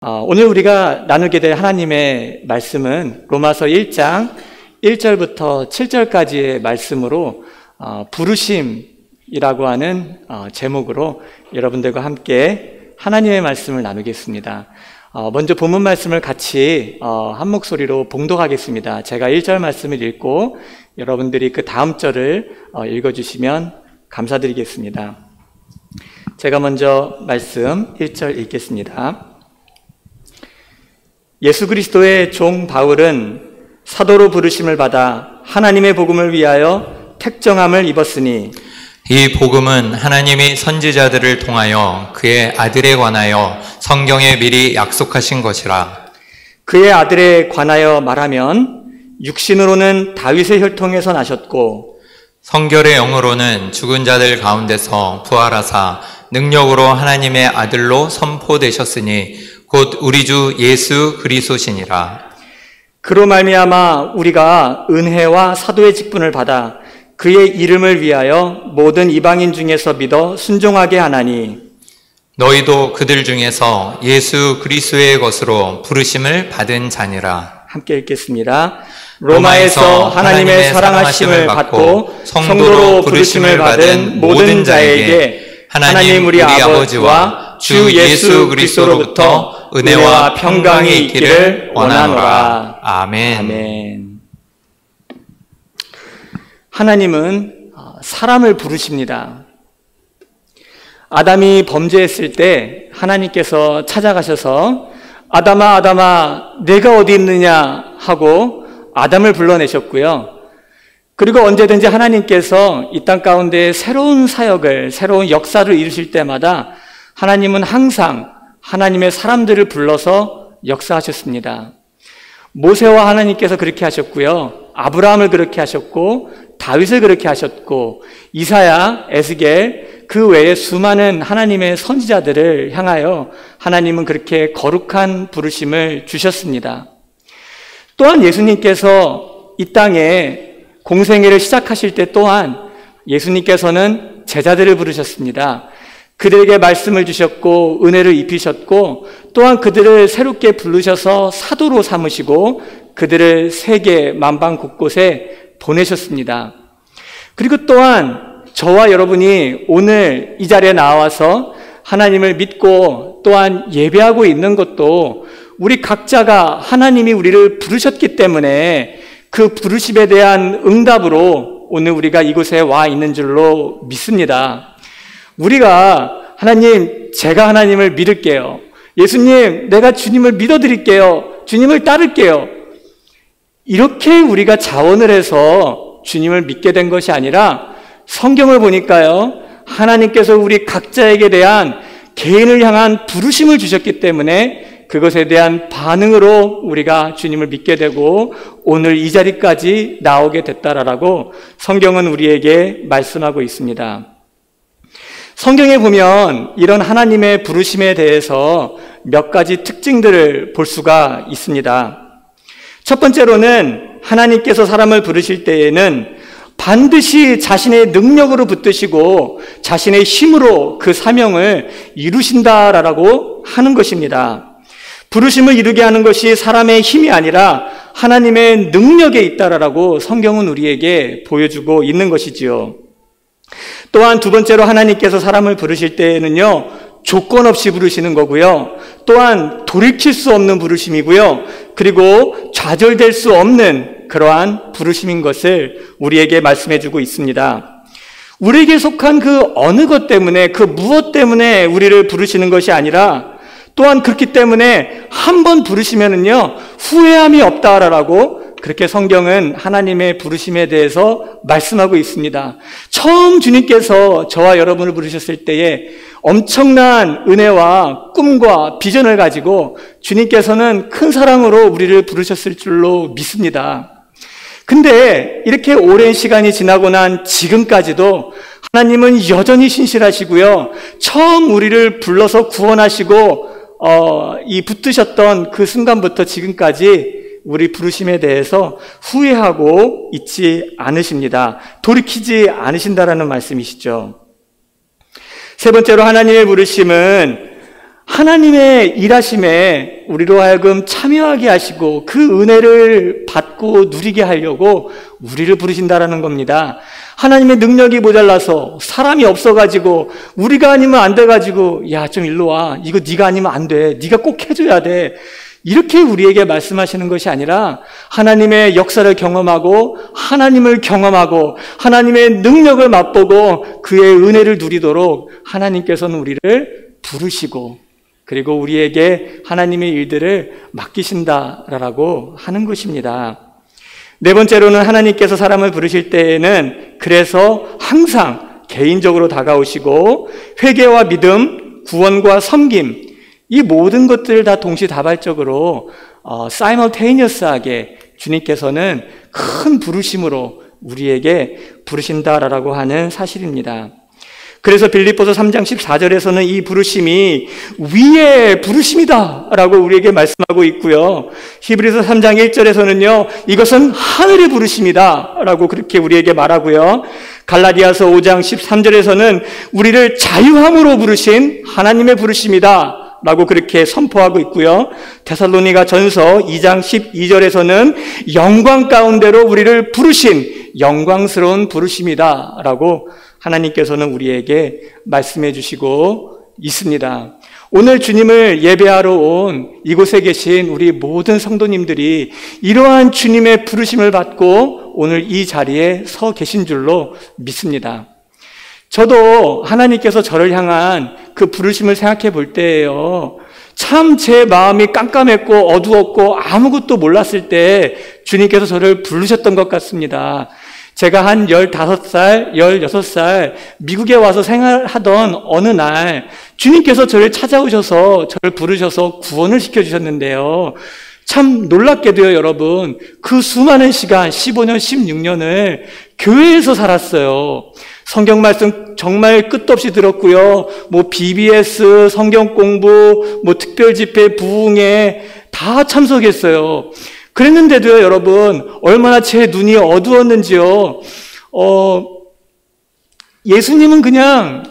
오늘 우리가 나누게 될 하나님의 말씀은 로마서 1장 1절부터 7절까지의 말씀으로 부르심이라고 하는 제목으로 여러분들과 함께 하나님의 말씀을 나누겠습니다. 먼저 본문 말씀을 같이 한 목소리로 봉독하겠습니다. 제가 1절 말씀을 읽고 여러분들이 그 다음 절을 읽어주시면 감사드리겠습니다. 제가 먼저 말씀 1절 읽겠습니다. 예수 그리스도의 종 바울은 사도로 부르심을 받아 하나님의 복음을 위하여 택정함을 입었으니 이 복음은 하나님이 선지자들을 통하여 그의 아들에 관하여 성경에 미리 약속하신 것이라. 그의 아들에 관하여 말하면 육신으로는 다윗의 혈통에서 나셨고 성결의 영으로는 죽은 자들 가운데서 부활하사 능력으로 하나님의 아들로 선포되셨으니 곧 우리 주 예수 그리스도시니라. 그로 말미암아 우리가 은혜와 사도의 직분을 받아 그의 이름을 위하여 모든 이방인 중에서 믿어 순종하게 하나니 너희도 그들 중에서 예수 그리스도의 것으로 부르심을 받은 자니라. 함께 읽겠습니다. 로마에서 하나님의 사랑하심을 받고 성도로 부르심을 받은 모든 자에게 하나님 우리 아버지와 주 예수 그리스도로부터 은혜와 평강이 있기를 원하노라. 아멘. 아멘. 하나님은 사람을 부르십니다. 아담이 범죄했을 때 하나님께서 찾아가셔서 아담아 아담아 내가 어디 있느냐 하고 아담을 불러내셨고요. 그리고 언제든지 하나님께서 이 땅 가운데 새로운 사역을, 새로운 역사를 이루실 때마다 하나님은 항상 하나님의 사람들을 불러서 역사하셨습니다. 모세와 하나님께서 그렇게 하셨고요. 아브라함을 그렇게 하셨고 다윗을 그렇게 하셨고 이사야, 에스겔 그 외에 수많은 하나님의 선지자들을 향하여 하나님은 그렇게 거룩한 부르심을 주셨습니다. 또한 예수님께서 이 땅에 공생애를 시작하실 때 또한 예수님께서는 제자들을 부르셨습니다. 그들에게 말씀을 주셨고 은혜를 입히셨고 또한 그들을 새롭게 부르셔서 사도로 삼으시고 그들을 세계 만방 곳곳에 보내셨습니다. 그리고 또한 저와 여러분이 오늘 이 자리에 나와서 하나님을 믿고 또한 예배하고 있는 것도 우리 각자가 하나님이 우리를 부르셨기 때문에 그 부르심에 대한 응답으로 오늘 우리가 이곳에 와 있는 줄로 믿습니다. 우리가 하나님, 제가 하나님을 믿을게요. 예수님, 내가 주님을 믿어드릴게요. 주님을 따를게요. 이렇게 우리가 자원을 해서 주님을 믿게 된 것이 아니라 성경을 보니까요, 하나님께서 우리 각자에게 대한 개인을 향한 부르심을 주셨기 때문에 그것에 대한 반응으로 우리가 주님을 믿게 되고 오늘 이 자리까지 나오게 됐다라고 성경은 우리에게 말씀하고 있습니다. 성경에 보면 이런 하나님의 부르심에 대해서 몇 가지 특징들을 볼 수가 있습니다. 첫 번째로는 하나님께서 사람을 부르실 때에는 반드시 자신의 능력으로 붙드시고 자신의 힘으로 그 사명을 이루신다라고 하는 것입니다. 부르심을 이루게 하는 것이 사람의 힘이 아니라 하나님의 능력에 있다라고 성경은 우리에게 보여주고 있는 것이지요. 또한 두 번째로 하나님께서 사람을 부르실 때에는요, 조건 없이 부르시는 거고요. 또한 돌이킬 수 없는 부르심이고요. 그리고 좌절될 수 없는 그러한 부르심인 것을 우리에게 말씀해주고 있습니다. 우리에게 속한 그 어느 것 때문에, 그 무엇 때문에 우리를 부르시는 것이 아니라 또한 그렇기 때문에 한 번 부르시면은요, 후회함이 없다라고 그렇게 성경은 하나님의 부르심에 대해서 말씀하고 있습니다. 처음 주님께서 저와 여러분을 부르셨을 때에 엄청난 은혜와 꿈과 비전을 가지고 주님께서는 큰 사랑으로 우리를 부르셨을 줄로 믿습니다. 근데 이렇게 오랜 시간이 지나고 난 지금까지도 하나님은 여전히 신실하시고요. 처음 우리를 불러서 구원하시고 이 붙드셨던 그 순간부터 지금까지 우리 부르심에 대해서 후회하고 있지 않으십니다. 돌이키지 않으신다라는 말씀이시죠. 세 번째로 하나님의 부르심은 하나님의 일하심에 우리로 하여금 참여하게 하시고 그 은혜를 받고 누리게 하려고 우리를 부르신다라는 겁니다. 하나님의 능력이 모자라서 사람이 없어가지고 우리가 아니면 안 돼가지고 야, 좀 일로 와. 이거 네가 아니면 안 돼. 네가 꼭 해줘야 돼. 이렇게 우리에게 말씀하시는 것이 아니라 하나님의 역사를 경험하고 하나님을 경험하고 하나님의 능력을 맛보고 그의 은혜를 누리도록 하나님께서는 우리를 부르시고 그리고 우리에게 하나님의 일들을 맡기신다라고 하는 것입니다. 네 번째로는 하나님께서 사람을 부르실 때에는 그래서 항상 개인적으로 다가오시고 회개와 믿음, 구원과 섬김 이 모든 것들을 다 동시다발적으로 simultaneous하게 주님께서는 큰 부르심으로 우리에게 부르신다라고 하는 사실입니다. 그래서 빌립보서 3장 14절에서는 이 부르심이 위의 부르심이다 라고 우리에게 말씀하고 있고요. 히브리서 3장 1절에서는요 이것은 하늘의 부르심이다 라고 그렇게 우리에게 말하고요. 갈라디아서 5장 13절에서는 우리를 자유함으로 부르신 하나님의 부르심이다 라고 그렇게 선포하고 있고요. 데살로니가 전서 2장 12절에서는 영광 가운데로 우리를 부르신 영광스러운 부르심이다 라고 하나님께서는 우리에게 말씀해 주시고 있습니다. 오늘 주님을 예배하러 온 이곳에 계신 우리 모든 성도님들이 이러한 주님의 부르심을 받고 오늘 이 자리에 서 계신 줄로 믿습니다. 저도 하나님께서 저를 향한 그 부르심을 생각해 볼 때에요. 참 제 마음이 깜깜했고 어두웠고 아무것도 몰랐을 때 주님께서 저를 부르셨던 것 같습니다. 제가 한 15살, 16살 미국에 와서 생활하던 어느 날 주님께서 저를 찾아오셔서 저를 부르셔서 구원을 시켜주셨는데요. 참 놀랍게도요, 여러분. 그 수많은 시간, 15년, 16년을 교회에서 살았어요. 성경 말씀 정말 끝도 없이 들었고요. BBS, 성경 공부, 특별 집회, 부흥회 다 참석했어요. 그랬는데도요, 여러분, 얼마나 제 눈이 어두웠는지요. 예수님은 그냥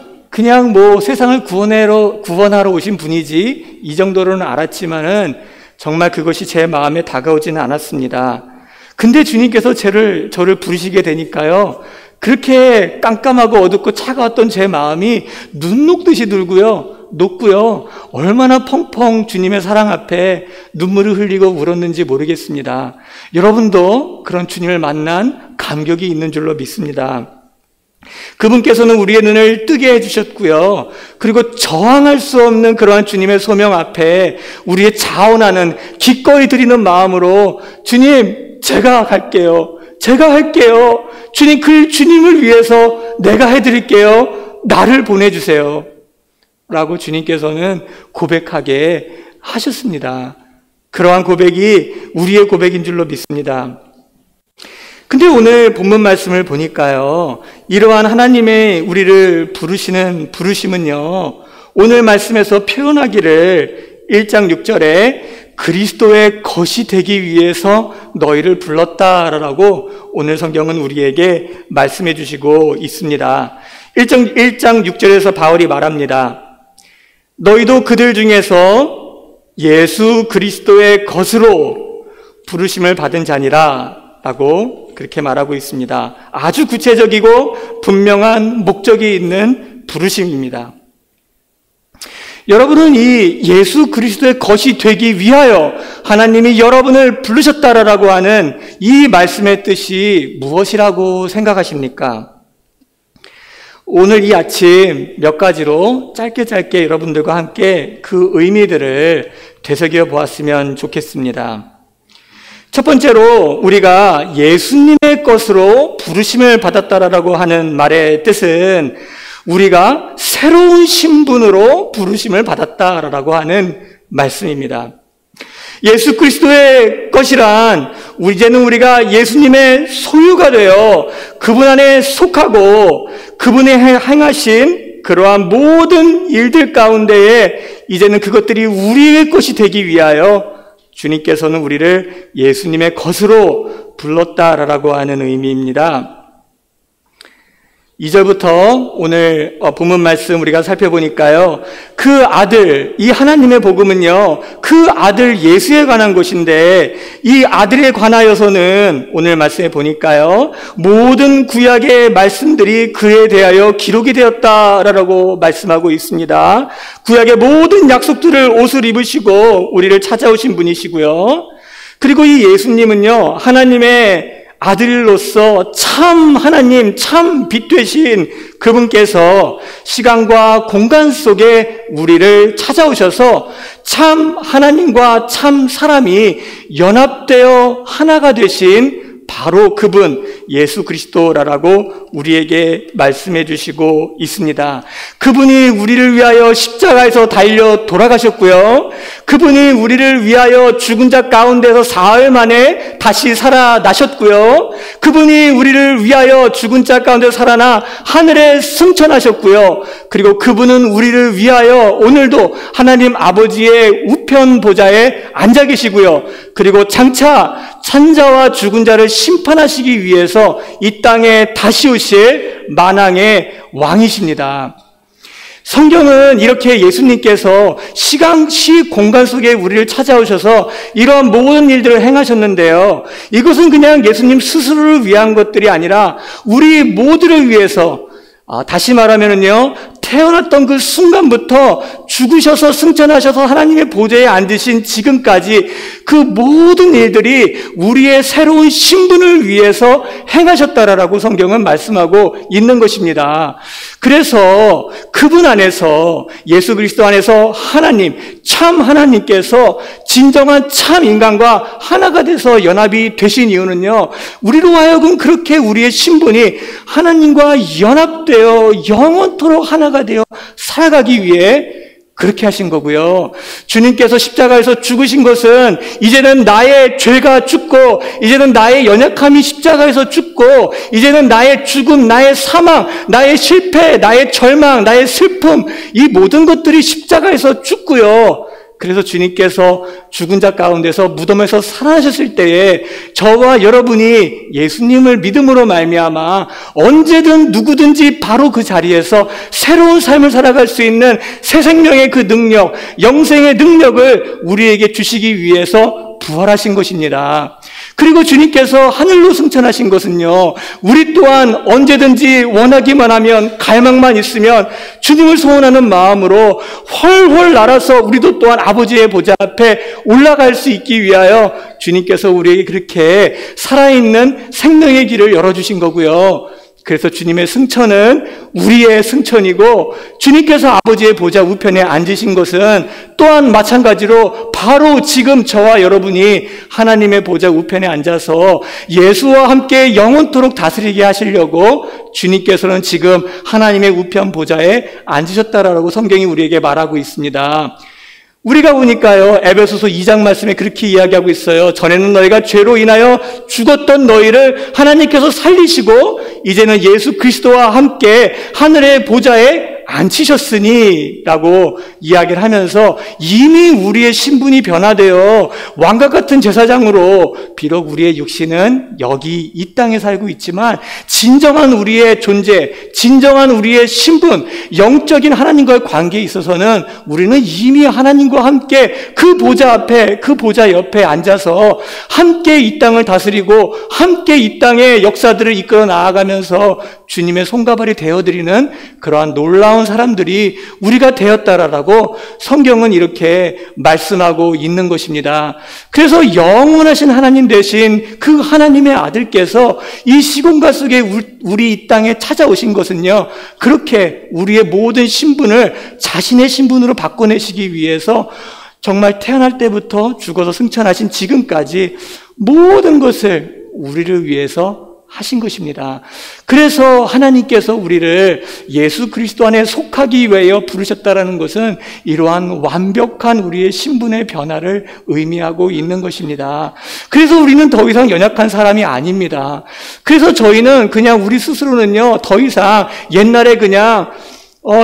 세상을 구원하러 오신 분이지, 이 정도로는 알았지만은, 정말 그것이 제 마음에 다가오지는 않았습니다. 근데 주님께서 저를 부르시게 되니까요, 그렇게 깜깜하고 어둡고 차가웠던 제 마음이 눈 녹듯이 녹고요. 얼마나 펑펑 주님의 사랑 앞에 눈물을 흘리고 울었는지 모르겠습니다. 여러분도 그런 주님을 만난 감격이 있는 줄로 믿습니다. 그분께서는 우리의 눈을 뜨게 해주셨고요. 그리고 저항할 수 없는 그러한 주님의 소명 앞에 우리의 자원하는 기꺼이 드리는 마음으로 주님, 제가 할게요. 주님, 그 주님을 위해서 내가 해드릴게요. 나를 보내주세요. 라고 주님께서는 고백하게 하셨습니다. 그러한 고백이 우리의 고백인 줄로 믿습니다. 근데 오늘 본문 말씀을 보니까요, 이러한 하나님의 우리를 부르시는 부르심은요, 오늘 말씀에서 표현하기를 1장 6절에 그리스도의 것이 되기 위해서 너희를 불렀다라고 오늘 성경은 우리에게 말씀해 주시고 있습니다. 1장 6절에서 바울이 말합니다. 너희도 그들 중에서 예수 그리스도의 것으로 부르심을 받은 자니라 라고 그렇게 말하고 있습니다. 아주 구체적이고 분명한 목적이 있는 부르심입니다. 여러분은 이 예수 그리스도의 것이 되기 위하여 하나님이 여러분을 부르셨다라고 하는 이 말씀의 뜻이 무엇이라고 생각하십니까? 오늘 이 아침 몇 가지로 짧게 여러분들과 함께 그 의미들을 되새겨 보았으면 좋겠습니다. 첫 번째로 우리가 예수님의 것으로 부르심을 받았다라고 하는 말의 뜻은 우리가 새로운 신분으로 부르심을 받았다라고 하는 말씀입니다. 예수 그리스도의 것이란 이제는 우리가 예수님의 소유가 되어 그분 안에 속하고 그분이 행하신 그러한 모든 일들 가운데에 이제는 그것들이 우리의 것이 되기 위하여 주님께서는 우리를 예수님의 것으로 불렀다라고 하는 의미입니다. 2절부터 오늘 본문 말씀 우리가 살펴보니까요, 그 아들, 이 하나님의 복음은요, 그 아들 예수에 관한 것인데, 이 아들에 관하여서는 오늘 말씀에 보니까요, 모든 구약의 말씀들이 그에 대하여 기록이 되었다라고 말씀하고 있습니다. 구약의 모든 약속들을 옷을 입으시고 우리를 찾아오신 분이시고요. 그리고 이 예수님은요, 하나님의 아들로서 참 하나님, 참 빛 되신 그분께서 시간과 공간 속에 우리를 찾아오셔서 참 하나님과 참 사람이 연합되어 하나가 되신 바로 그분 예수 그리스도라고 우리에게 말씀해 주시고 있습니다. 그분이 우리를 위하여 십자가에서 달려 돌아가셨고요. 그분이 우리를 위하여 죽은 자 가운데서 사흘 만에 다시 살아나셨고요. 그분이 우리를 위하여 죽은 자 가운데서 살아나 하늘에 승천하셨고요. 그리고 그분은 우리를 위하여 오늘도 하나님 아버지의 우편 보좌에 앉아 계시고요. 그리고 장차 산자와 죽은 자를 심판하시기 위해서 이 땅에 다시 오실 만왕의 왕이십니다. 성경은 이렇게 예수님께서 시간, 시, 공간 속에 우리를 찾아오셔서 이러한 모든 일들을 행하셨는데요. 이것은 그냥 예수님 스스로를 위한 것들이 아니라 우리 모두를 위해서, 다시 말하면은요, 태어났던 그 순간부터 죽으셔서 승천하셔서 하나님의 보좌에 앉으신 지금까지 그 모든 일들이 우리의 새로운 신분을 위해서 행하셨다라고 성경은 말씀하고 있는 것입니다. 그래서 그분 안에서, 예수 그리스도 안에서 하나님, 참 하나님께서 진정한 참 인간과 하나가 돼서 연합이 되신 이유는요, 우리로 하여금 그렇게 우리의 신분이 하나님과 연합되어 영원토록 하나가 되어 살아가기 위해 그렇게 하신 거고요. 주님께서 십자가에서 죽으신 것은 이제는 나의 죄가 죽고, 이제는 나의 연약함이 십자가에서 죽고, 이제는 나의 죽음, 나의 사망, 나의 실패, 나의 절망, 나의 슬픔, 이 모든 것들이 십자가에서 죽고요. 그래서 주님께서 죽은 자 가운데서 무덤에서 살아나셨을 때에 저와 여러분이 예수님을 믿음으로 말미암아 언제든 누구든지 바로 그 자리에서 새로운 삶을 살아갈 수 있는 새 생명의 그 능력, 영생의 능력을 우리에게 주시기 위해서 부활하신 것입니다. 그리고 주님께서 하늘로 승천하신 것은요, 우리 또한 언제든지 원하기만 하면, 갈망만 있으면 주님을 소원하는 마음으로 훨훨 날아서 우리도 또한 아버지의 보좌 앞에 올라갈 수 있기 위하여 주님께서 우리에게 그렇게 살아있는 생명의 길을 열어주신 거고요. 그래서 주님의 승천은 우리의 승천이고, 주님께서 아버지의 보좌 우편에 앉으신 것은 또한 마찬가지로 바로 지금 저와 여러분이 하나님의 보좌 우편에 앉아서 예수와 함께 영원토록 다스리게 하시려고 주님께서는 지금 하나님의 우편 보좌에 앉으셨다라고 성경이 우리에게 말하고 있습니다. 우리가 보니까요, 에베소서 2장 말씀에 그렇게 이야기하고 있어요. 전에는 너희가 죄로 인하여 죽었던 너희를 하나님께서 살리시고 이제는 예수 그리스도와 함께 하늘의 보좌에 앉히셨으니 라고 이야기를 하면서 이미 우리의 신분이 변화되어 왕과 같은 제사장으로, 비록 우리의 육신은 여기 이 땅에 살고 있지만 진정한 우리의 존재, 진정한 우리의 신분, 영적인 하나님과의 관계에 있어서는 우리는 이미 하나님과 함께 그 보좌 앞에, 그 보좌 옆에 앉아서 함께 이 땅을 다스리고 함께 이 땅의 역사들을 이끌어 나아가면서 주님의 손가발이 되어드리는 그러한 놀라운 사람들이 우리가 되었다라고 성경은 이렇게 말씀하고 있는 것입니다. 그래서 영원하신 하나님 되신 그 하나님의 아들께서 이 시공간 속에 우리 이 땅에 찾아오신 것은요, 그렇게 우리의 모든 신분을 자신의 신분으로 바꿔내시기 위해서 정말 태어날 때부터 죽어서 승천하신 지금까지 모든 것을 우리를 위해서 하신 것입니다. 그래서 하나님께서 우리를 예수 그리스도 안에 속하기 위하여 부르셨다라는 것은 이러한 완벽한 우리의 신분의 변화를 의미하고 있는 것입니다. 그래서 우리는 더 이상 연약한 사람이 아닙니다. 그래서 저희는 그냥 우리 스스로는요, 더 이상 옛날에 그냥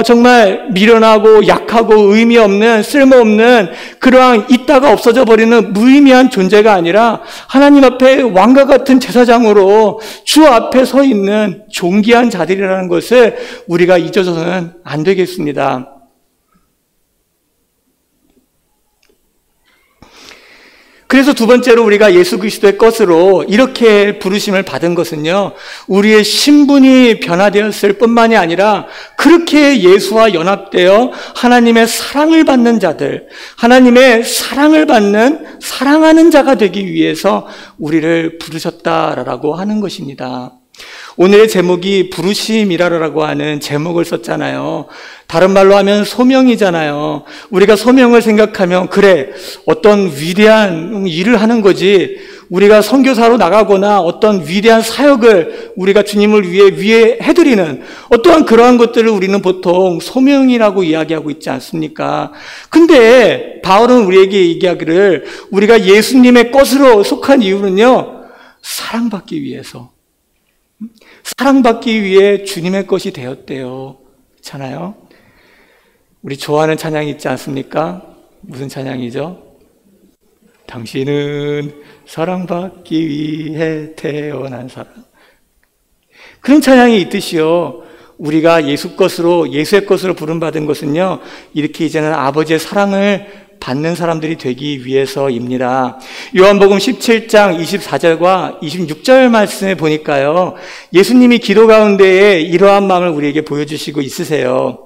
정말 미련하고 약하고 의미 없는 쓸모없는 그러한 있다가 없어져 버리는 무의미한 존재가 아니라 하나님 앞에 왕과 같은 제사장으로 주 앞에 서 있는 존귀한 자들이라는 것을 우리가 잊어서는 안 되겠습니다. 그래서 두 번째로 우리가 예수 그리스도의 것으로 이렇게 부르심을 받은 것은요, 우리의 신분이 변화되었을 뿐만이 아니라 그렇게 예수와 연합되어 하나님의 사랑을 받는 자들, 하나님의 사랑을 받는 사랑하는 자가 되기 위해서 우리를 부르셨다라고 하는 것입니다. 오늘의 제목이 부르심이라고 하는 제목을 썼잖아요. 다른 말로 하면 소명이잖아요. 우리가 소명을 생각하면 그래, 어떤 위대한 일을 하는 거지, 우리가 선교사로 나가거나 어떤 위대한 사역을 우리가 주님을 위해 해드리는 어떠한 그러한 것들을 우리는 보통 소명이라고 이야기하고 있지 않습니까? 근데 바울은 우리에게 얘기하기를 우리가 예수님의 것으로 속한 이유는요, 사랑받기 위해서, 사랑받기 위해 주님의 것이 되었대요. 그렇잖아요? 우리 좋아하는 찬양이 있지 않습니까? 무슨 찬양이죠? 당신은 사랑받기 위해 태어난 사람. 그런 찬양이 있듯이요, 우리가 예수 것으로, 예수의 것으로 부름받은 것은요, 이렇게 이제는 아버지의 사랑을 받는 사람들이 되기 위해서입니다. 요한복음 17장 24절과 26절 말씀에 보니까요, 예수님이 기도 가운데에 이러한 마음을 우리에게 보여주시고 있으세요.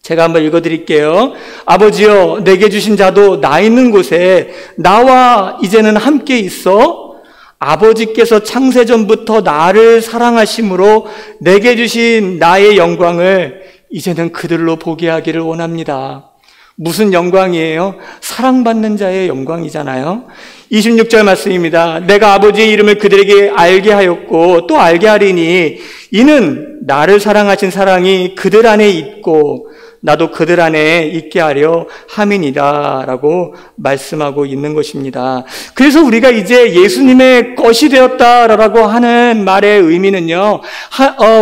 제가 한번 읽어드릴게요. 아버지여, 내게 주신 자도 나 있는 곳에 나와 이제는 함께 있어 아버지께서 창세전부터 나를 사랑하심으로 내게 주신 나의 영광을 이제는 그들로 보게 하기를 원합니다. 무슨 영광이에요? 사랑받는 자의 영광이잖아요. 26절 말씀입니다. 내가 아버지의 이름을 그들에게 알게 하였고 또 알게 하리니 이는 나를 사랑하신 사랑이 그들 안에 있고 나도 그들 안에 있게 하려 함이니라 라고 말씀하고 있는 것입니다. 그래서 우리가 이제 예수님의 것이 되었다라고 하는 말의 의미는요,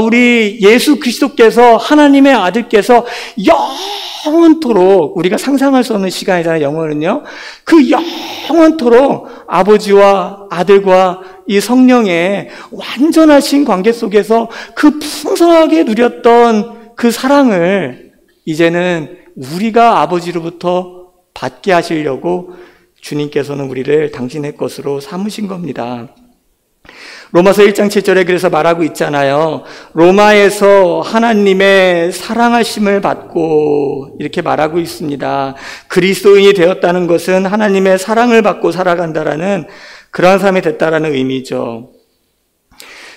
우리 예수 그리스도께서, 하나님의 아들께서 영원토록, 우리가 상상할 수 없는 시간이잖아요, 영원은요. 그 영원토록 아버지와 아들과 이 성령의 완전하신 관계 속에서 그 풍성하게 누렸던 그 사랑을 이제는 우리가 아버지로부터 받게 하시려고 주님께서는 우리를 당신의 것으로 삼으신 겁니다. 로마서 1장 7절에 그래서 말하고 있잖아요. 로마에서 하나님의 사랑하심을 받고 이렇게 말하고 있습니다. 그리스도인이 되었다는 것은 하나님의 사랑을 받고 살아간다라는 그러한 삶이 됐다라는 의미죠.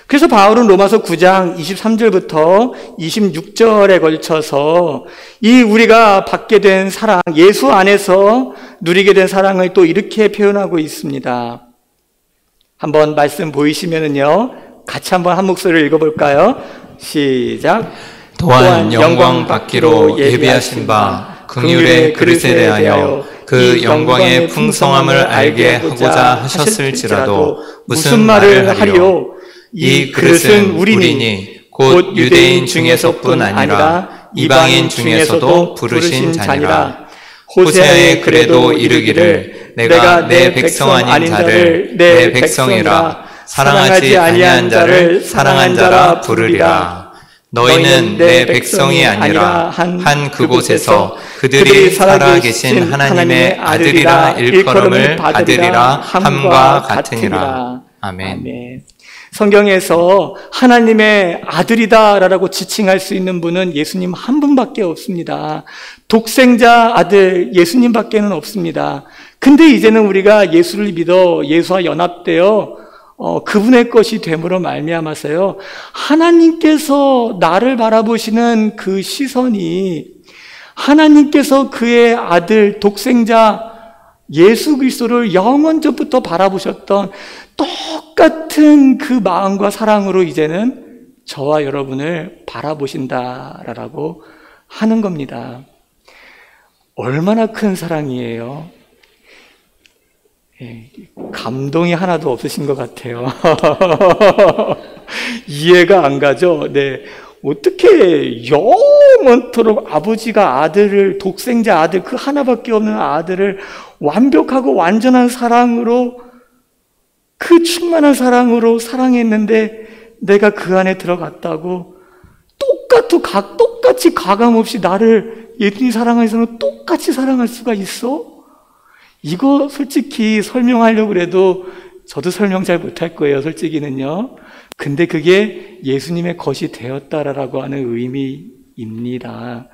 그래서 바울은 로마서 9장 23절부터 26절에 걸쳐서 이 우리가 받게 된 사랑, 예수 안에서 누리게 된 사랑을 또 이렇게 표현하고 있습니다. 한번 말씀 보이시면은요, 같이 한번 한 목소리를 읽어볼까요? 시작. 또한 영광 받기로 예비하신 바 긍휼의 그릇에 대하여 그 영광의 풍성함을 알게 하고자 하셨을지라도 무슨 말을 하리요? 이 그릇은 우리니 곧 유대인 중에서뿐 아니라 이방인 중에서도 부르신 자니라. 호세아의 글에도 이르기를 내가 내 백성 아닌 자를 내 백성이라 사랑하지 아니한 자를 사랑한 자라 부르리라. 너희는 내 백성이 아니라 한 그곳에서 그들이 살아계신 하나님의 아들이라 일컬음을 받으리라 함과 같으니라. 아멘. 성경에서 하나님의 아들이다라고 지칭할 수 있는 분은 예수님 한 분밖에 없습니다. 독생자 아들 예수님밖에는 없습니다. 근데 이제는 우리가 예수를 믿어 예수와 연합되어 그분의 것이 됨으로 말미암아서요, 하나님께서 나를 바라보시는 그 시선이 하나님께서 그의 아들 독생자 예수 그리스도를 영원전부터 바라보셨던 똑같은 그 마음과 사랑으로 이제는 저와 여러분을 바라보신다라고 하는 겁니다. 얼마나 큰 사랑이에요. 감동이 하나도 없으신 것 같아요. 이해가 안 가죠? 네. 어떻게 영원토록 아버지가 아들을, 독생자 아들, 그 하나밖에 없는 아들을 완벽하고 완전한 사랑으로, 그 충만한 사랑으로 사랑했는데 내가 그 안에 들어갔다고 똑같이 가감없이 나를 예수님 사랑해서는 똑같이 사랑할 수가 있어? 이거 솔직히 설명하려고 해도 저도 설명 잘 못할 거예요, 솔직히는요. 근데 그게 예수님의 것이 되었다라고 하는 의미입니다.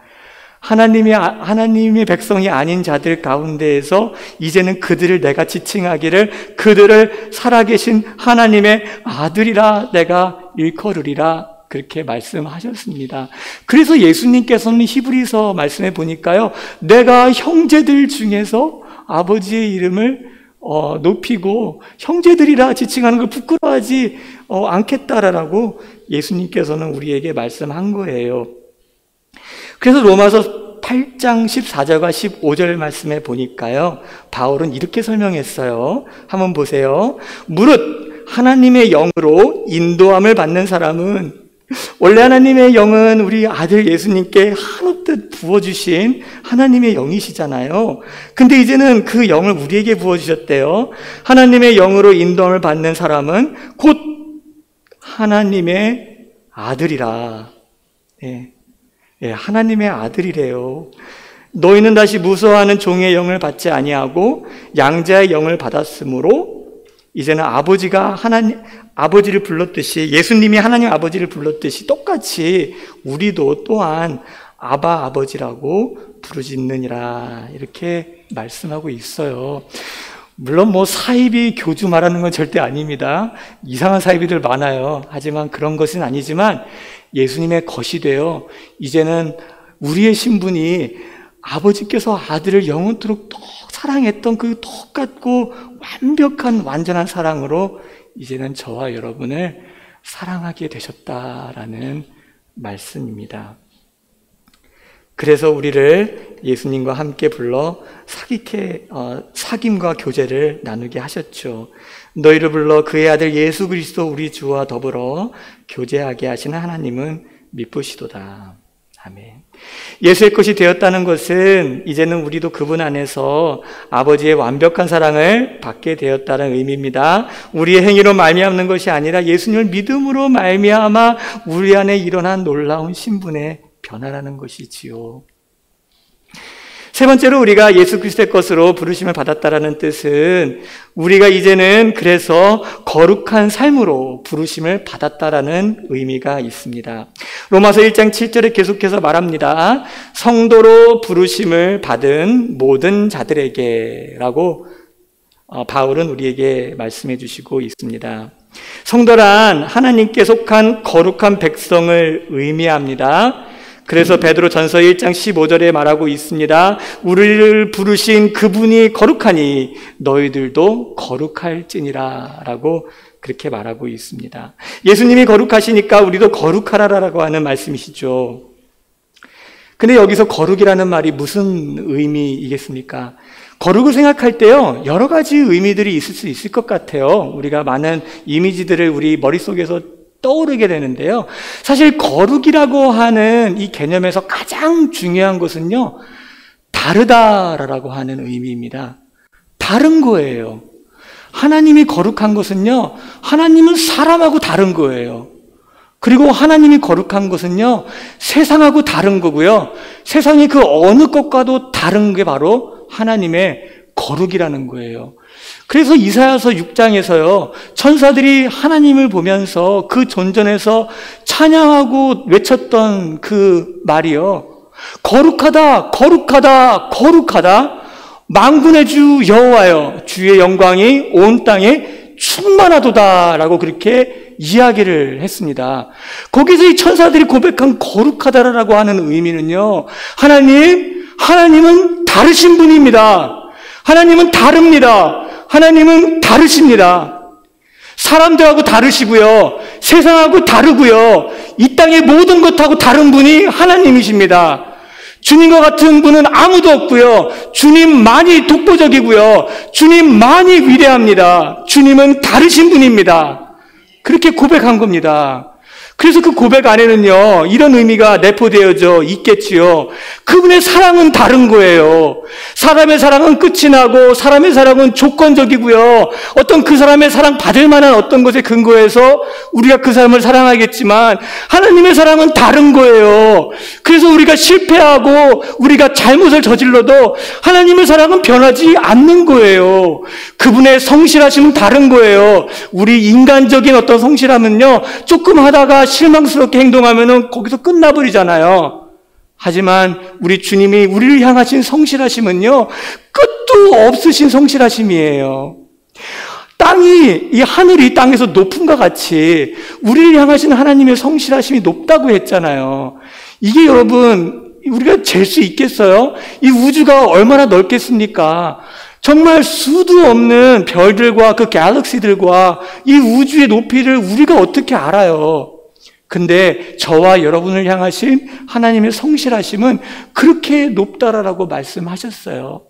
하나님의 백성이 아닌 자들 가운데에서 이제는 그들을 내가 지칭하기를 그들을 살아계신 하나님의 아들이라 내가 일컬으리라, 그렇게 말씀하셨습니다. 그래서 예수님께서는 히브리서 말씀해 보니까요, 내가 형제들 중에서 아버지의 이름을 높이고 형제들이라 지칭하는 걸 부끄러워하지 않겠다라고 예수님께서는 우리에게 말씀한 거예요. 그래서 로마서 8장 14절과 15절 말씀에 보니까요, 바울은 이렇게 설명했어요. 한번 보세요. 무릇 하나님의 영으로 인도함을 받는 사람은, 원래 하나님의 영은 우리 아들 예수님께 한없듯 부어주신 하나님의 영이시잖아요. 근데 이제는 그 영을 우리에게 부어주셨대요. 하나님의 영으로 인도함을 받는 사람은 곧 하나님의 아들이라. 하나님의 아들이래요. 너희는 다시 무서워하는 종의 영을 받지 아니하고 양자의 영을 받았으므로 이제는 아버지를 불렀듯이, 예수님이 하나님 아버지를 불렀듯이 똑같이 우리도 또한 아바 아버지라고 부르짖느니라, 이렇게 말씀하고 있어요. 물론 사이비 교주 말하는 건 절대 아닙니다. 이상한 사이비들 많아요. 하지만 그런 것은 아니지만 예수님의 것이 되어 이제는 우리의 신분이 아버지께서 아들을 영원토록 사랑했던 그 똑같고 완벽한 완전한 사랑으로 이제는 저와 여러분을 사랑하게 되셨다라는 말씀입니다. 그래서 우리를 예수님과 함께 불러 사귐과 교제를 나누게 하셨죠. 너희를 불러 그의 아들 예수 그리스도 우리 주와 더불어 교제하게 하시는 하나님은 미쁘시도다. 아멘. 예수의 것이 되었다는 것은 이제는 우리도 그분 안에서 아버지의 완벽한 사랑을 받게 되었다는 의미입니다. 우리의 행위로 말미암는 것이 아니라 예수님을 믿음으로 말미암아 우리 안에 일어난 놀라운 신분의 변화라는 것이지요. 세 번째로 우리가 예수 그리스도의 것으로 부르심을 받았다라는 뜻은 우리가 이제는 그래서 거룩한 삶으로 부르심을 받았다라는 의미가 있습니다. 로마서 1장 7절에 계속해서 말합니다. 성도로 부르심을 받은 모든 자들에게 라고 바울은 우리에게 말씀해 주시고 있습니다. 성도란 하나님께 속한 거룩한 백성을 의미합니다. 그래서 베드로 전서 1장 15절에 말하고 있습니다. 우리를 부르신 그분이 거룩하니 너희들도 거룩할지니라 라고 그렇게 말하고 있습니다. 예수님이 거룩하시니까 우리도 거룩하라라고 하는 말씀이시죠. 근데 여기서 거룩이라는 말이 무슨 의미이겠습니까? 거룩을 생각할 때요, 여러 가지 의미들이 있을 수 있을 것 같아요. 우리가 많은 이미지들을 우리 머릿속에서 떠오르게 되는데요. 사실 거룩이라고 하는 이 개념에서 가장 중요한 것은요, 다르다라고 하는 의미입니다. 다른 거예요. 하나님이 거룩한 것은요, 하나님은 사람하고 다른 거예요. 그리고 하나님이 거룩한 것은요, 세상하고 다른 거고요. 세상이 그 어느 것과도 다른 게 바로 하나님의 거룩이라는 거예요. 그래서 이사야서 6장에서요, 천사들이 하나님을 보면서 그 존전에서 찬양하고 외쳤던 그 말이요, 거룩하다, 거룩하다, 거룩하다, 만군의 주 여호와여, 주의 영광이 온 땅에 충만하도다 라고 그렇게 이야기를 했습니다. 거기서 이 천사들이 고백한 거룩하다라고 하는 의미는요, 하나님은 다르신 분입니다. 하나님은 다릅니다. 하나님은 다르십니다. 사람들하고 다르시고요, 세상하고 다르고요, 이 땅의 모든 것하고 다른 분이 하나님이십니다. 주님과 같은 분은 아무도 없고요, 주님만이 독보적이고요, 주님만이 위대합니다. 주님은 다르신 분입니다. 그렇게 고백한 겁니다. 그래서 그 고백 안에는요, 이런 의미가 내포되어져 있겠지요. 그분의 사랑은 다른 거예요. 사람의 사랑은 끝이 나고 사람의 사랑은 조건적이고요. 어떤 그 사람의 사랑 받을 만한 어떤 것에 근거해서 우리가 그 사람을 사랑하겠지만 하나님의 사랑은 다른 거예요. 그래서 우리가 실패하고 우리가 잘못을 저질러도 하나님의 사랑은 변하지 않는 거예요. 그분의 성실하심은 다른 거예요. 우리 인간적인 어떤 성실함은요, 조금 하다가 실망스럽게 행동하면은 거기서 끝나버리잖아요. 하지만 우리 주님이 우리를 향하신 성실하심은요, 끝도 없으신 성실하심이에요. 이 하늘이 땅에서 높음과 같이 우리를 향하신 하나님의 성실하심이 높다고 했잖아요. 이게 여러분, 우리가 잴 수 있겠어요? 이 우주가 얼마나 넓겠습니까? 정말 수도 없는 별들과 그 갤럭시들과 이 우주의 높이를 우리가 어떻게 알아요? 근데 저와 여러분을 향하신 하나님의 성실하심은 그렇게 높다라고 말씀하셨어요.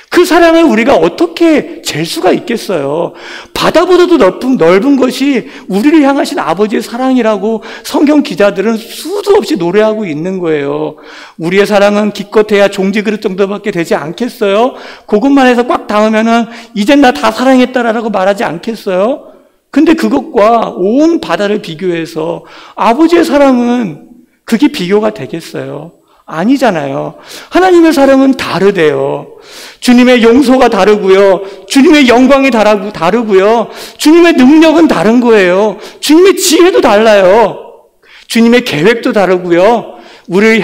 그 사랑을 우리가 어떻게 잴 수가 있겠어요? 바다보다도 넓은 것이 우리를 향하신 아버지의 사랑이라고 성경 기자들은 수도 없이 노래하고 있는 거예요. 우리의 사랑은 기껏해야 종지 그릇 정도밖에 되지 않겠어요? 그것만 해서 꽉 닿으면은 이젠 나 다 사랑했다라고 말하지 않겠어요? 근데 그것과 온 바다를 비교해서 아버지의 사랑은 그게 비교가 되겠어요? 아니잖아요. 하나님의 사랑은 다르대요. 주님의 용서가 다르고요. 주님의 영광이 다르고요. 주님의 능력은 다른 거예요. 주님의 지혜도 달라요. 주님의 계획도 다르고요. 우리를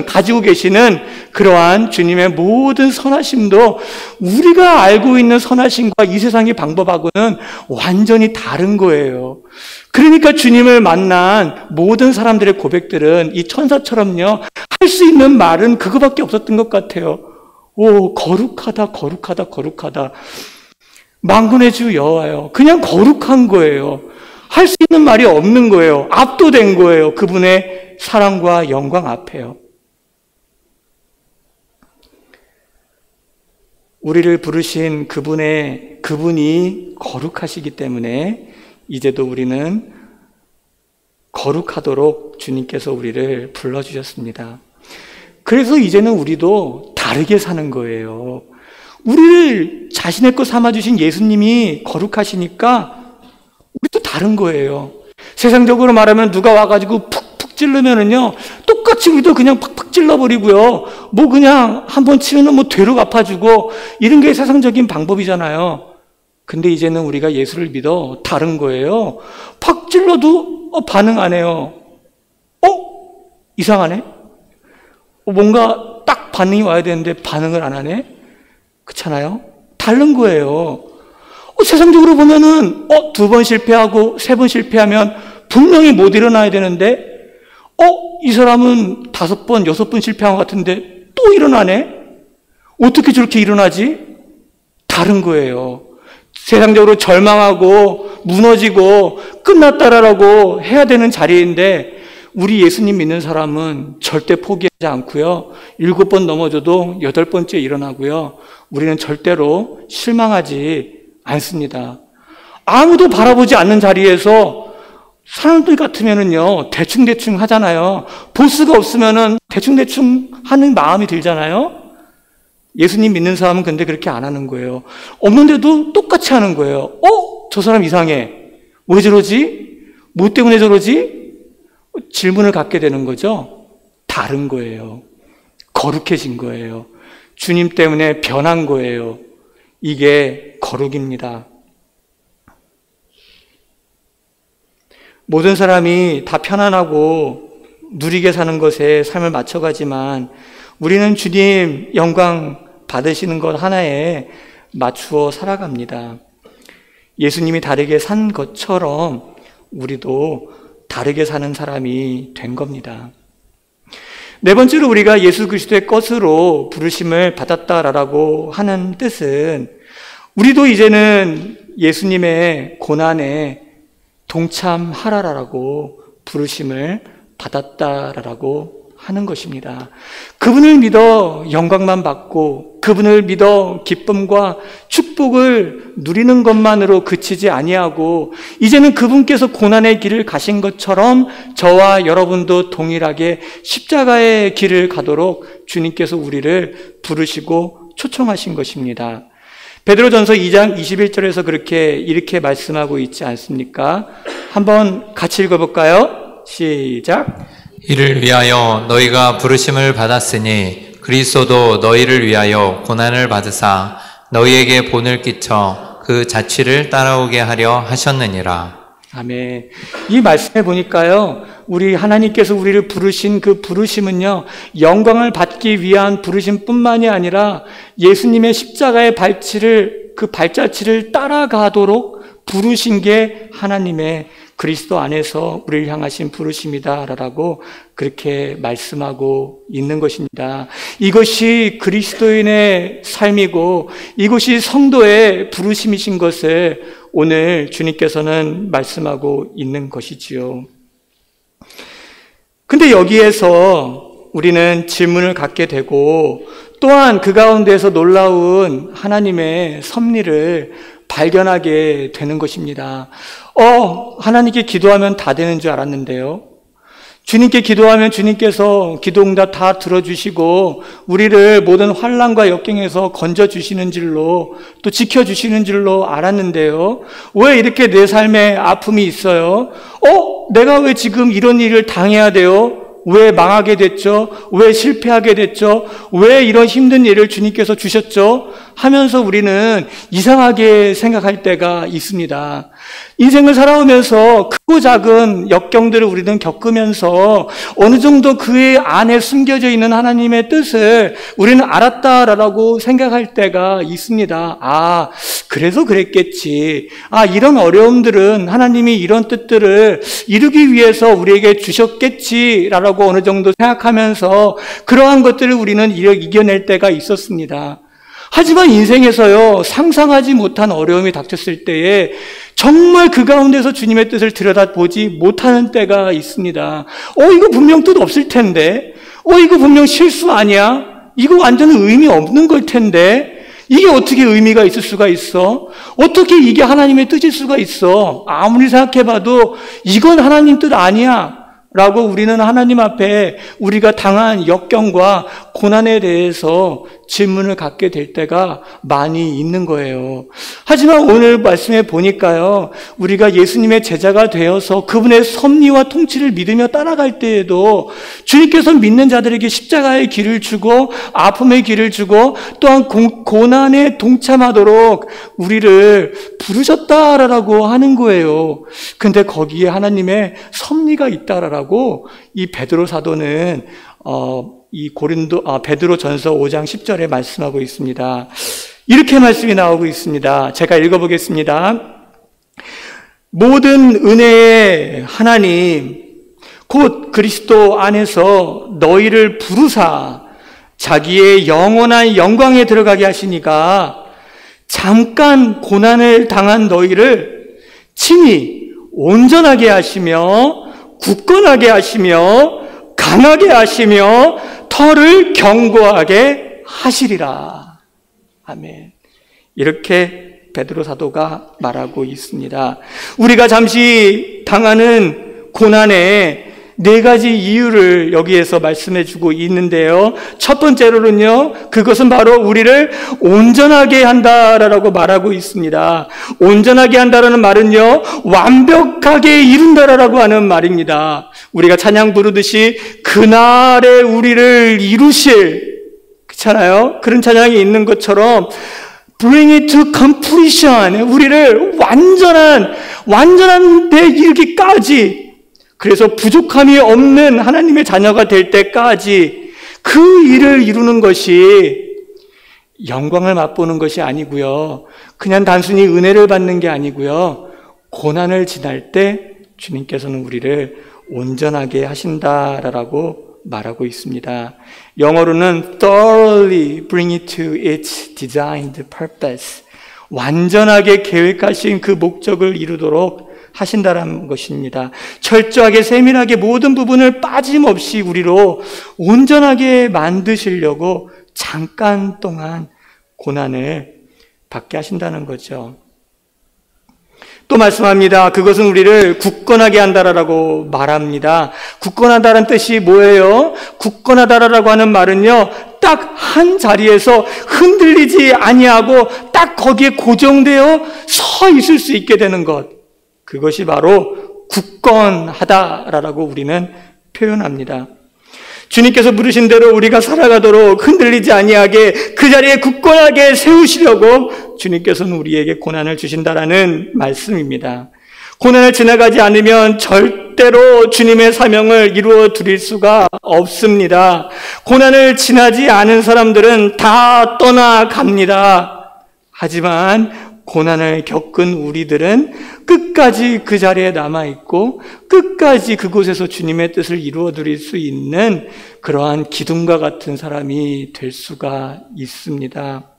가지고 계시는 그러한 주님의 모든 선하심도 우리가 알고 있는 선하심과 이 세상의 방법하고는 완전히 다른 거예요. 그러니까 주님을 만난 모든 사람들의 고백들은 이 천사처럼요, 할 수 있는 말은 그거밖에 없었던 것 같아요. 오, 거룩하다, 거룩하다, 거룩하다. 만군의 주 여호와여. 그냥 거룩한 거예요. 할 수 있는 말이 없는 거예요. 압도된 거예요. 그분의 사랑과 영광 앞에요. 우리를 부르신 그분이 거룩하시기 때문에 이제도 우리는 거룩하도록 주님께서 우리를 불러주셨습니다. 그래서 이제는 우리도 다르게 사는 거예요. 우리를 자신의 것 삼아주신 예수님이 거룩하시니까 우리도 다른 거예요. 세상적으로 말하면 누가 와가지고 푹푹 찔르면은요, 똑같이 우리도 그냥 팍팍 찔러버리고요. 뭐 그냥 한번 치면은 뭐 되로 갚아주고 이런 게 세상적인 방법이잖아요. 근데 이제는 우리가 예수를 믿어 다른 거예요. 팍 찔러도 반응 안 해요. 이상하네? 뭔가 딱 반응이 와야 되는데 반응을 안 하네? 그렇잖아요? 다른 거예요. 세상적으로 보면은 2번 실패하고 3번 실패하면 분명히 못 일어나야 되는데 이 사람은 5번, 6번 실패한 것 같은데 또 일어나네? 어떻게 저렇게 일어나지? 다른 거예요. 세상적으로 절망하고 무너지고 끝났다라고 해야 되는 자리인데 우리 예수님 믿는 사람은 절대 포기하지 않고요. 7번 넘어져도 8번째 일어나고요. 우리는 절대로 실망하지 않습니다. 아무도 바라보지 않는 자리에서 사람들 같으면은요, 대충대충 하잖아요. 보스가 없으면은 대충대충 하는 마음이 들잖아요. 예수님 믿는 사람은 근데 그렇게 안 하는 거예요. 없는데도 똑같이 하는 거예요. 저 사람 이상해. 왜 저러지? 뭐 때문에 저러지? 질문을 갖게 되는 거죠. 다른 거예요. 거룩해진 거예요. 주님 때문에 변한 거예요. 이게 거룩입니다. 모든 사람이 다 편안하고 누리게 사는 것에 삶을 맞춰가지만 우리는 주님 영광 받으시는 것 하나에 맞추어 살아갑니다. 예수님이 다르게 산 것처럼 우리도 다르게 사는 사람이 된 겁니다. 네 번째로 우리가 예수 그리스도의 것으로 부르심을 받았다라고 하는 뜻은 우리도 이제는 예수님의 고난에 동참하라라고 부르심을 받았다라고 하는 것입니다. 그분을 믿어 영광만 받고 그분을 믿어 기쁨과 축복을 축복을 누리는 것만으로 그치지 아니하고 이제는 그분께서 고난의 길을 가신 것처럼 저와 여러분도 동일하게 십자가의 길을 가도록 주님께서 우리를 부르시고 초청하신 것입니다. 베드로전서 2장 21절에서 이렇게 말씀하고 있지 않습니까? 한번 같이 읽어볼까요? 시작. 이를 위하여 너희가 부르심을 받았으니 그리스도도 너희를 위하여 고난을 받으사 너희에게 본을 끼쳐 그 자취를 따라오게 하려 하셨느니라. 아멘. 이 말씀에 보니까요, 우리 하나님께서 우리를 부르신 그 부르심은요, 영광을 받기 위한 부르심뿐만이 아니라 예수님의 십자가의 그 발자취를 따라가도록 부르신 게 하나님의 그리스도 안에서 우리를 향하신 부르심이다라고 그렇게 말씀하고 있는 것입니다. 이것이 그리스도인의 삶이고 이것이 성도의 부르심이신 것을 오늘 주님께서는 말씀하고 있는 것이지요. 근데 여기에서 우리는 질문을 갖게 되고 또한 그 가운데서 놀라운 하나님의 섭리를 발견하게 되는 것입니다. 하나님께 기도하면 다 되는 줄 알았는데요. 주님께 기도하면 주님께서 기도응답 다 들어주시고 우리를 모든 환난과 역경에서 건져주시는 줄로 또 지켜주시는 줄로 알았는데요. 왜 이렇게 내 삶에 아픔이 있어요? 내가 왜 지금 이런 일을 당해야 돼요? 왜 망하게 됐죠? 왜 실패하게 됐죠? 왜 이런 힘든 일을 주님께서 주셨죠? 하면서 우리는 이상하게 생각할 때가 있습니다. 인생을 살아오면서 크고 작은 역경들을 우리는 겪으면서 어느 정도 그의 안에 숨겨져 있는 하나님의 뜻을 우리는 알았다라고 생각할 때가 있습니다. 그래서 그랬겠지. 이런 어려움들은 하나님이 이런 뜻들을 이루기 위해서 우리에게 주셨겠지라고 어느 정도 생각하면서 그러한 것들을 우리는 이겨낼 때가 있었습니다. 하지만 인생에서요, 상상하지 못한 어려움이 닥쳤을 때에 정말 그 가운데서 주님의 뜻을 들여다보지 못하는 때가 있습니다. 이거 분명 뜻 없을 텐데. 이거 분명 실수 아니야? 이거 완전 의미 없는 걸 텐데. 이게 어떻게 의미가 있을 수가 있어? 어떻게 이게 하나님의 뜻일 수가 있어? 아무리 생각해봐도 이건 하나님 뜻 아니야. 라고 우리는 하나님 앞에 우리가 당한 역경과 고난에 대해서 질문을 갖게 될 때가 많이 있는 거예요. 하지만 오늘 말씀에 보니까요, 우리가 예수님의 제자가 되어서 그분의 섭리와 통치를 믿으며 따라갈 때에도 주님께서 믿는 자들에게 십자가의 길을 주고 아픔의 길을 주고 또한 고난에 동참하도록 우리를 부르셨다라고 하는 거예요. 근데 거기에 하나님의 섭리가 있다라고 이 베드로 사도는 베드로전서 5장 10절에 말씀하고 있습니다. 이렇게 말씀이 나오고 있습니다. 제가 읽어보겠습니다. 모든 은혜의 하나님 곧 그리스도 안에서 너희를 부르사 자기의 영원한 영광에 들어가게 하시니까 잠깐 고난을 당한 너희를 친히 온전하게 하시며 굳건하게 하시며 강하게 하시며 터를 견고하게 하시리라. 아멘. 이렇게 베드로 사도가 말하고 있습니다. 우리가 잠시 당하는 고난에 4가지 이유를 여기에서 말씀해 주고 있는데요. 첫 번째로는요, 그것은 바로 우리를 온전하게 한다라고 말하고 있습니다. 온전하게 한다라는 말은요, 완벽하게 이룬다라고 하는 말입니다. 우리가 찬양 부르듯이 그날에 우리를 이루실, 그렇잖아요? 그런 찬양이 있는 것처럼 Bring it to completion. 우리를 완전한 데 이르기까지, 그래서 부족함이 없는 하나님의 자녀가 될 때까지 그 일을 이루는 것이 영광을 맛보는 것이 아니고요. 그냥 단순히 은혜를 받는 게 아니고요. 고난을 지날 때 주님께서는 우리를 온전하게 하신다라고 말하고 있습니다. 영어로는 thoroughly bring it to its designed purpose. 완전하게 계획하신 그 목적을 이루도록 하신다는 것입니다. 철저하게 세밀하게 모든 부분을 빠짐없이 우리로 온전하게 만드시려고 잠깐 동안 고난을 받게 하신다는 거죠. 또 말씀합니다. 그것은 우리를 굳건하게 한다라고 말합니다. 굳건하다는 뜻이 뭐예요? 굳건하다라고 하는 말은요, 딱 한 자리에서 흔들리지 아니하고 딱 거기에 고정되어 서 있을 수 있게 되는 것. 그것이 바로 굳건하다라고 우리는 표현합니다. 주님께서 부르신 대로 우리가 살아가도록 흔들리지 아니하게 그 자리에 굳건하게 세우시려고 주님께서는 우리에게 고난을 주신다라는 말씀입니다. 고난을 지나가지 않으면 절대로 주님의 사명을 이루어 드릴 수가 없습니다. 고난을 지나지 않은 사람들은 다 떠나갑니다. 하지만 고난을 겪은 우리들은 끝까지 그 자리에 남아있고 끝까지 그곳에서 주님의 뜻을 이루어 드릴 수 있는 그러한 기둥과 같은 사람이 될 수가 있습니다.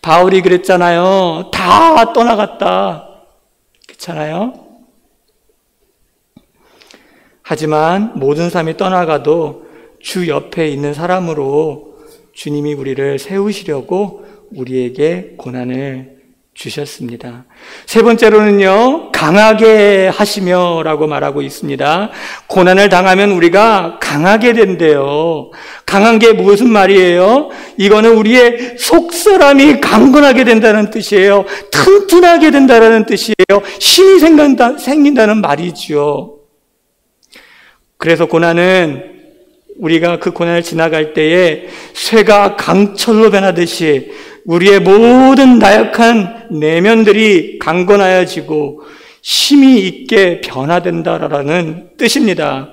바울이 그랬잖아요. 다 떠나갔다. 그렇잖아요? 하지만 모든 사람이 떠나가도 주 옆에 있는 사람으로 주님이 우리를 세우시려고 우리에게 고난을 주셨습니다. 세 번째로는요, 강하게 하시며 라고 말하고 있습니다. 고난을 당하면 우리가 강하게 된대요. 강한 게 무슨 말이에요? 이거는 우리의 속사람이 강건하게 된다는 뜻이에요. 튼튼하게 된다는 뜻이에요. 힘이 생긴다는 말이죠. 그래서 고난은 우리가 그 고난을 지나갈 때에 쇠가 강철로 변하듯이 우리의 모든 나약한 내면들이 강건하여지고 힘이 있게 변화된다라는 뜻입니다.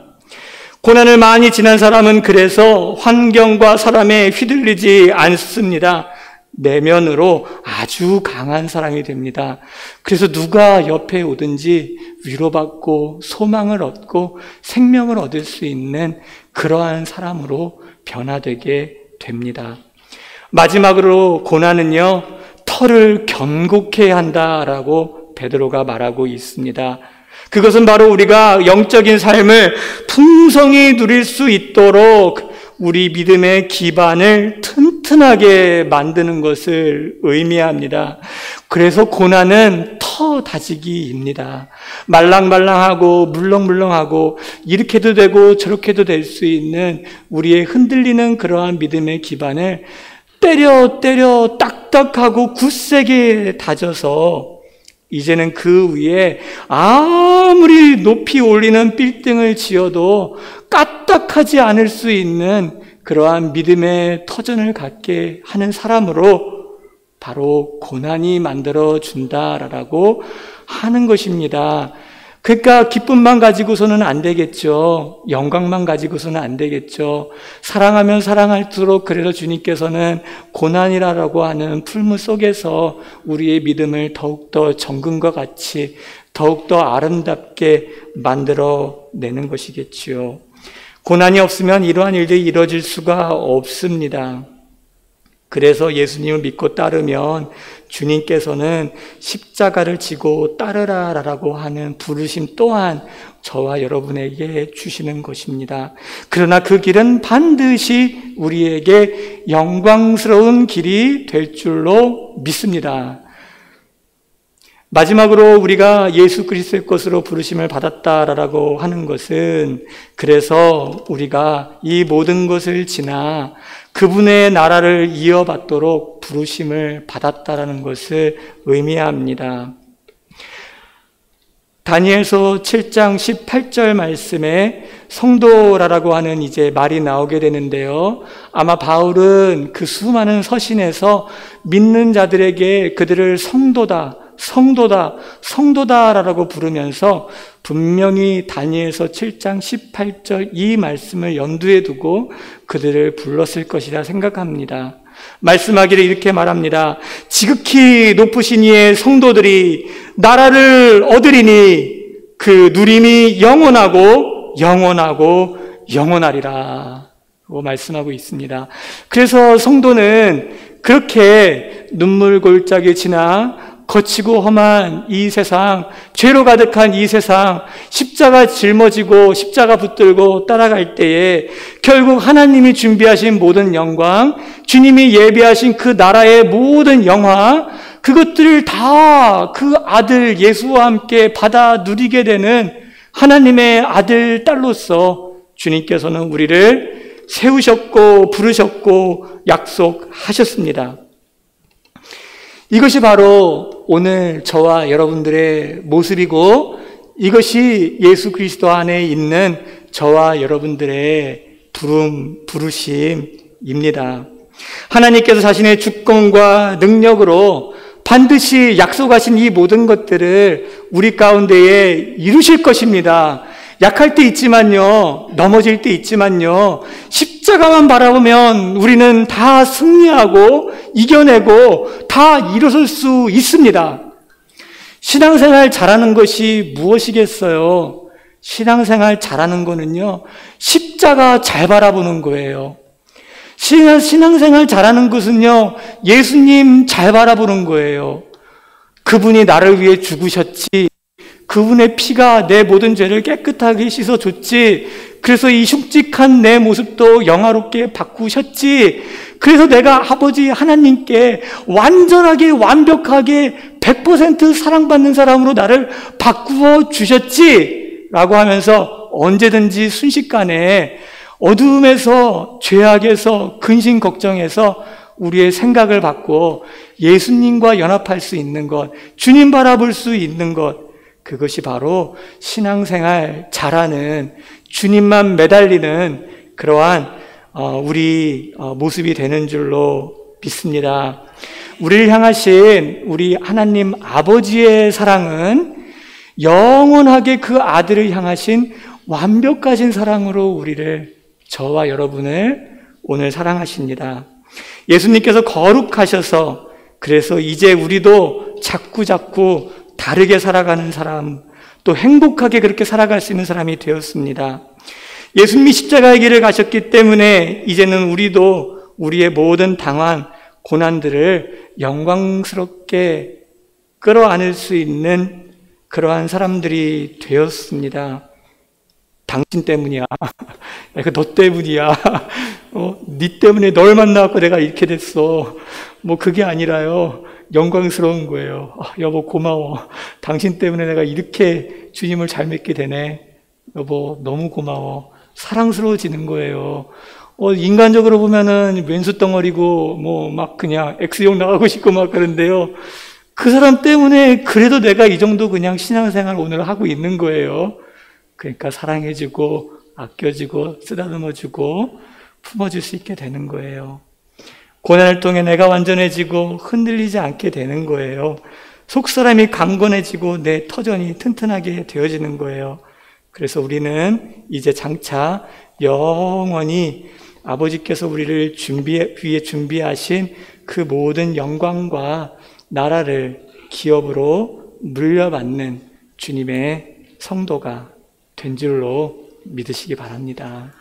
고난을 많이 지난 사람은 그래서 환경과 사람에 휘둘리지 않습니다. 내면으로 아주 강한 사람이 됩니다. 그래서 누가 옆에 오든지 위로받고 소망을 얻고 생명을 얻을 수 있는 그러한 사람으로 변화되게 됩니다. 마지막으로 고난은요, 털을 견고케 한다라고 베드로가 말하고 있습니다. 그것은 바로 우리가 영적인 삶을 풍성히 누릴 수 있도록 우리 믿음의 기반을 튼튼하게 만드는 것을 의미합니다. 그래서 고난은 터 다지기입니다. 말랑말랑하고 물렁물렁하고 이렇게도 되고 저렇게도 될 수 있는 우리의 흔들리는 그러한 믿음의 기반을 때려 딱딱하고 굳세게 다져서 이제는 그 위에 아무리 높이 올리는 빌딩을 지어도 까딱하지 않을 수 있는 그러한 믿음의 터전을 갖게 하는 사람으로 바로 고난이 만들어준다라고 하는 것입니다. 그러니까 기쁨만 가지고서는 안 되겠죠. 영광만 가지고서는 안 되겠죠. 사랑하면 사랑할수록 그래서 주님께서는 고난이라고 하는 풀무 속에서 우리의 믿음을 더욱더 정금과 같이 더욱더 아름답게 만들어내는 것이겠지요. 고난이 없으면 이러한 일들이 이루어질 수가 없습니다. 그래서 예수님을 믿고 따르면 주님께서는 십자가를 지고 따르라라고 하는 부르심 또한 저와 여러분에게 주시는 것입니다. 그러나 그 길은 반드시 우리에게 영광스러운 길이 될 줄로 믿습니다. 마지막으로 우리가 예수 그리스도의 것으로 부르심을 받았다라고 하는 것은 그래서 우리가 이 모든 것을 지나 그분의 나라를 이어받도록 부르심을 받았다라는 것을 의미합니다. 다니엘서 7장 18절 말씀에 성도라고 하는 이제 말이 나오게 되는데요. 아마 바울은 그 수많은 서신에서 믿는 자들에게 그들을 성도다라고 부르면서 분명히 다니엘서 7장 18절 이 말씀을 염두에 두고 그들을 불렀을 것이라 생각합니다. 말씀하기를 이렇게 말합니다. 지극히 높으신 이의 성도들이 나라를 얻으리니 그 누림이 영원하리라 라고 말씀하고 있습니다. 그래서 성도는 그렇게 눈물 골짜기 지나 거치고 험한 이 세상, 죄로 가득한 이 세상, 십자가 짊어지고 십자가 붙들고 따라갈 때에 결국 하나님이 준비하신 모든 영광, 주님이 예비하신 그 나라의 모든 영화, 그것들을 다 그 아들 예수와 함께 받아 누리게 되는 하나님의 아들, 딸로서 주님께서는 우리를 세우셨고 부르셨고 약속하셨습니다. 이것이 바로 오늘 저와 여러분들의 모습이고 이것이 예수 그리스도 안에 있는 저와 여러분들의 부르심입니다. 하나님께서 자신의 주권과 능력으로 반드시 약속하신 이 모든 것들을 우리 가운데에 이루실 것입니다. 약할 때 있지만요, 넘어질 때 있지만요, 십자가만 바라보면 우리는 다 승리하고 이겨내고 다 일어설 수 있습니다. 신앙생활 잘하는 것이 무엇이겠어요? 신앙생활 잘하는 거는요, 십자가 잘 바라보는 거예요. 신앙생활 잘하는 것은요, 예수님 잘 바라보는 거예요. 그분이 나를 위해 죽으셨지, 그분의 피가 내 모든 죄를 깨끗하게 씻어줬지, 그래서 이 흉측한 내 모습도 영화롭게 바꾸셨지, 그래서 내가 아버지 하나님께 완전하게 완벽하게 100% 사랑받는 사람으로 나를 바꾸어 주셨지 라고 하면서 언제든지 순식간에 어두움에서, 죄악에서, 근심 걱정에서 우리의 생각을 바꾸어 예수님과 연합할 수 있는 것, 주님 바라볼 수 있는 것, 그것이 바로 신앙생활 잘하는, 주님만 매달리는 그러한 우리 모습이 되는 줄로 믿습니다. 우리를 향하신 우리 하나님 아버지의 사랑은 영원하게 그 아들을 향하신 완벽하신 사랑으로 우리를, 저와 여러분을 오늘 사랑하십니다. 예수님께서 거룩하셔서 그래서 이제 우리도 자꾸 다르게 살아가는 사람, 또 행복하게 그렇게 살아갈 수 있는 사람이 되었습니다. 예수님이 십자가의 길을 가셨기 때문에 이제는 우리도 우리의 모든 당한 고난들을 영광스럽게 끌어안을 수 있는 그러한 사람들이 되었습니다. 당신 때문이야. 이거 너 때문이야. 네 때문에 널 만나갖고 내가 이렇게 됐어. 뭐 그게 아니라요. 영광스러운 거예요. 여보 고마워. 당신 때문에 내가 이렇게 주님을 잘 믿게 되네. 여보 너무 고마워. 사랑스러워지는 거예요. 인간적으로 보면은 왼수 덩어리고 뭐 막 그냥 X용 나가고 싶고 막 그런데요. 그 사람 때문에 그래도 내가 이 정도 그냥 신앙생활 오늘 하고 있는 거예요. 그러니까 사랑해주고 아껴주고 쓰다듬어주고 품어줄 수 있게 되는 거예요. 고난을 통해 내가 완전해지고 흔들리지 않게 되는 거예요. 속사람이 강건해지고 내 터전이 튼튼하게 되어지는 거예요. 그래서 우리는 이제 장차 영원히 아버지께서 우리를 위해 준비하신 그 모든 영광과 나라를 기업으로 물려받는 주님의 성도가 된 줄로 믿으시기 바랍니다.